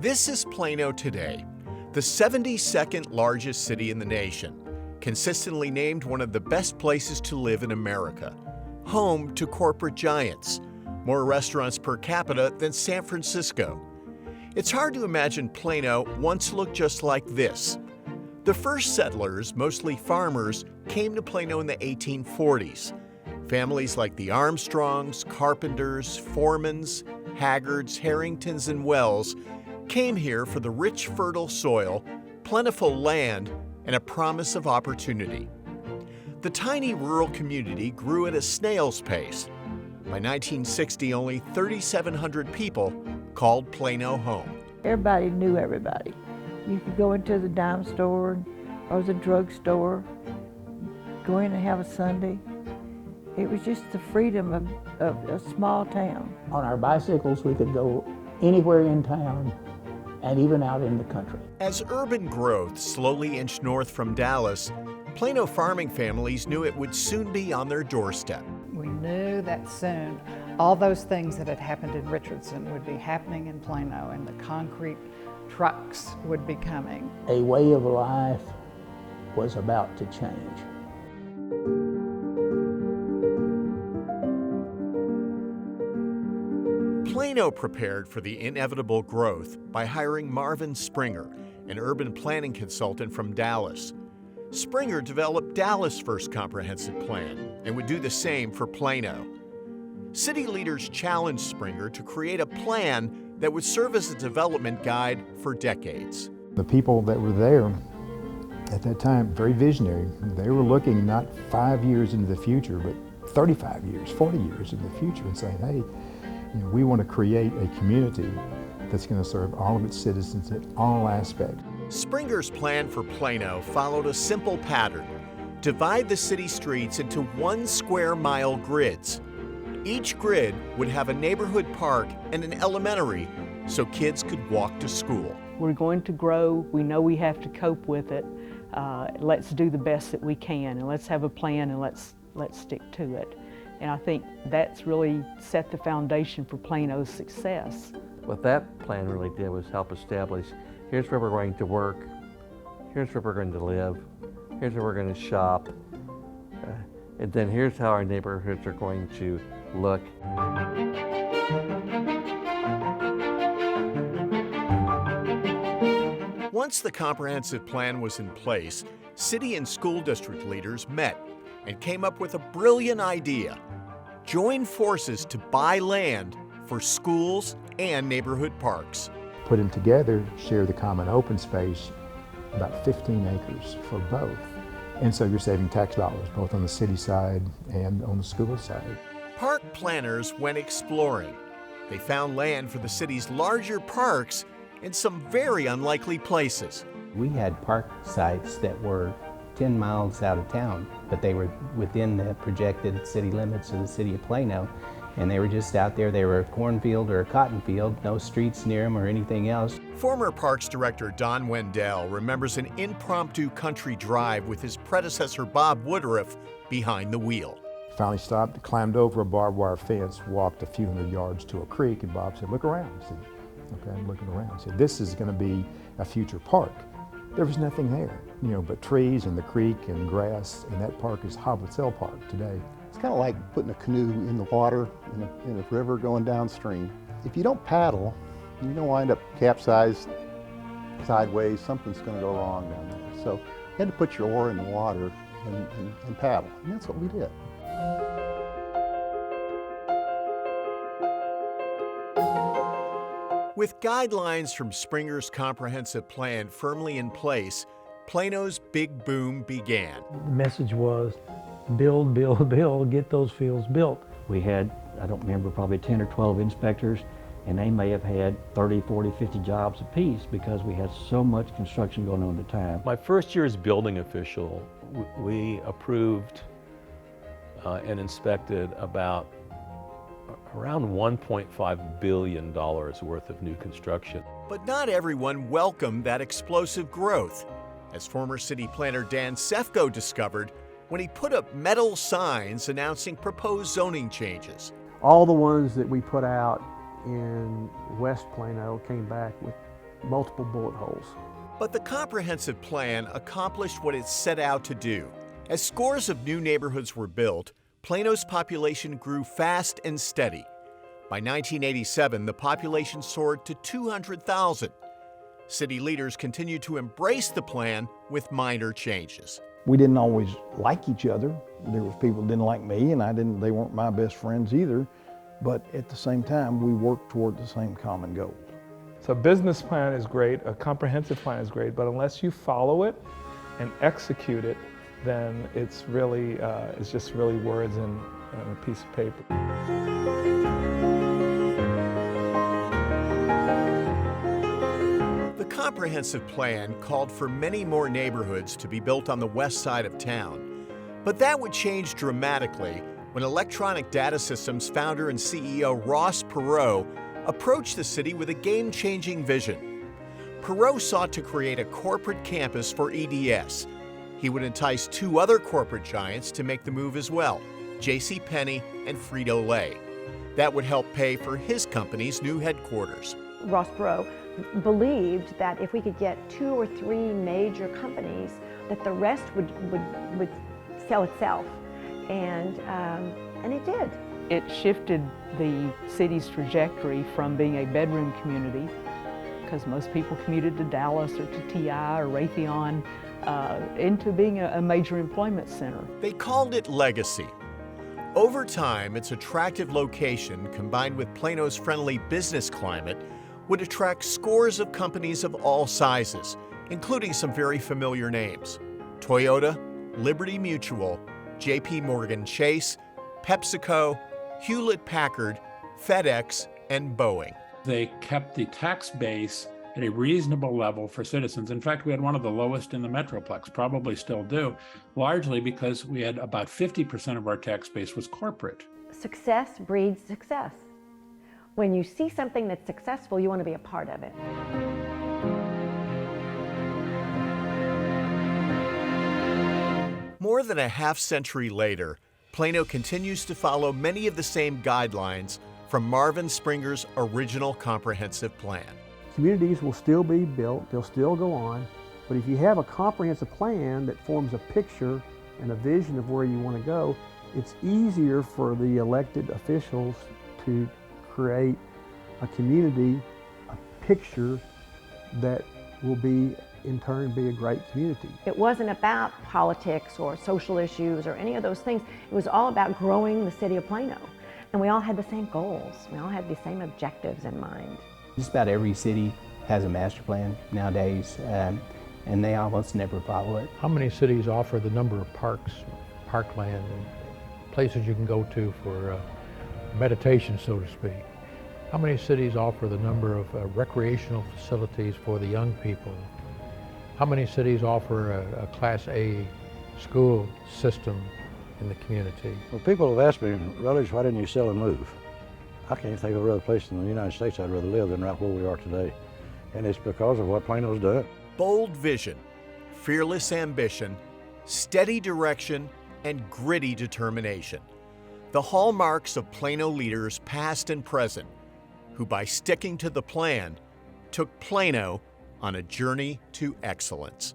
This is Plano today, the 72nd largest city in the nation, consistently named one of the best places to live in America, home to corporate giants, more restaurants per capita than San Francisco. It's hard to imagine Plano once looked just like this. The first settlers, mostly farmers, came to Plano in the 1840s. Families like the Armstrongs, Carpenters, Foremans, Haggards, Harringtons, and Wells came here for the rich, fertile soil, plentiful land, and a promise of opportunity. The tiny rural community grew at a snail's pace. By 1960, only 3,700 people called Plano home. Everybody knew everybody. You could go into the dime store or the drugstore, go in and have a sundae. It was just the freedom of a small town. On our bicycles, we could go anywhere in town and even out in the country. As urban growth slowly inched north from Dallas, Plano farming families knew it would soon be on their doorstep. We knew that soon all those things that had happened in Richardson would be happening in Plano, and the concrete trucks would be coming. A way of life was about to change. Plano prepared for the inevitable growth by hiring Marvin Springer, an urban planning consultant from Dallas. Springer developed Dallas' first comprehensive plan and would do the same for Plano. City leaders challenged Springer to create a plan that would serve as a development guide for decades. The people that were there at that time, very visionary. They were looking not 5 years into the future, but 35 years, 40 years into the future and saying, hey, we want to create a community that's going to serve all of its citizens in all aspects. Springer's plan for Plano followed a simple pattern: divide the city streets into 1 square mile grids. Each grid would have a neighborhood park and an elementary so kids could walk to school. We're going to grow. We know we have to cope with it. Let's do the best that we can, and let's have a plan, and let's stick to it. And I think that's really set the foundation for Plano's success. What that plan really did was help establish, here's where we're going to work, here's where we're going to live, here's where we're going to shop, and then here's how our neighborhoods are going to look. Once the comprehensive plan was in place, city and school district leaders met and came up with a brilliant idea: join forces to buy land for schools and neighborhood parks. Put them together, share the common open space, about 15 acres for both. And so you're saving tax dollars, both on the city side and on the school side. Park planners went exploring. They found land for the city's larger parks in some very unlikely places. We had park sites that were 10 miles out of town, but they were within the projected city limits of the city of Plano, and they were just out there. They were a cornfield or a cotton field, no streets near them or anything else. Former Parks Director Don Wendell remembers an impromptu country drive with his predecessor Bob Woodruff behind the wheel. Finally stopped, climbed over a barbed wire fence, walked a few hundred yards to a creek, and Bob said, look around. I said, okay, I'm looking around. He said, this is going to be a future park. There was nothing there, but trees and the creek and grass, and that park is Hobbit's Park today. It's kind of like putting a canoe in the water in a river going downstream. If you don't paddle, you're going to wind up capsized, sideways. Something's going to go wrong down there. So you had to put your oar in the water and paddle, and that's what we did. With guidelines from Springer's comprehensive plan firmly in place, Plano's big boom began. The message was, build, build, build, get those fields built. We had, I don't remember, probably 10 or 12 inspectors, and they may have had 30, 40, 50 jobs apiece because we had so much construction going on at the time. My first year as building official, we approved and inspected about around $1.5 billion worth of new construction. But not everyone welcomed that explosive growth, as former city planner Dan Sefco discovered when he put up metal signs announcing proposed zoning changes. All the ones that we put out in West Plano came back with multiple bullet holes. But the comprehensive plan accomplished what it set out to do. As scores of new neighborhoods were built, Plano's population grew fast and steady. By 1987, the population soared to 200,000. City leaders continued to embrace the plan with minor changes. We didn't always like each other. There was people that didn't like me, and they weren't my best friends either. But at the same time, we worked toward the same common goal. So a business plan is great, a comprehensive plan is great, but unless you follow it and execute it, then it's just really words and a piece of paper. The comprehensive plan called for many more neighborhoods to be built on the west side of town. But that would change dramatically when Electronic Data Systems founder and CEO Ross Perot approached the city with a game-changing vision. Perot sought to create a corporate campus for EDS. He would entice two other corporate giants to make the move as well, JCPenney and Frito-Lay. That would help pay for his company's new headquarters. Ross Perot believed that if we could get 2 or 3 major companies, that the rest would sell itself, and it did. It shifted the city's trajectory from being a bedroom community, because most people commuted to Dallas or to TI or Raytheon, into being a major employment center. They called it legacy. Over time, its attractive location, combined with Plano's friendly business climate, would attract scores of companies of all sizes, including some very familiar names: Toyota, Liberty Mutual, JP Morgan Chase, PepsiCo, Hewlett-Packard, FedEx, and Boeing. They kept the tax base at a reasonable level for citizens. In fact, we had one of the lowest in the Metroplex, probably still do, largely because we had about 50% of our tax base was corporate. Success breeds success. When you see something that's successful, you want to be a part of it. More than a half-century later, Plano continues to follow many of the same guidelines from Marvin Springer's original comprehensive plan. Communities will still be built, they'll still go on, but if you have a comprehensive plan that forms a picture and a vision of where you want to go, it's easier for the elected officials to create a community, a picture that will be, in turn, be a great community. It wasn't about politics or social issues or any of those things. It was all about growing the city of Plano. And we all had the same goals. We all had the same objectives in mind. Just about every city has a master plan nowadays, and they almost never follow it. How many cities offer the number of parks, parkland, and places you can go to for meditation, so to speak? How many cities offer the number of recreational facilities for the young people? How many cities offer a Class A school system in the community? Well, people have asked me, Rutledge, why didn't you sell and move? I can't think of another place in the United States I'd rather live than right where we are today. And it's because of what Plano's done. Bold vision, fearless ambition, steady direction, and gritty determination. The hallmarks of Plano leaders past and present, who by sticking to the plan, took Plano on a journey to excellence.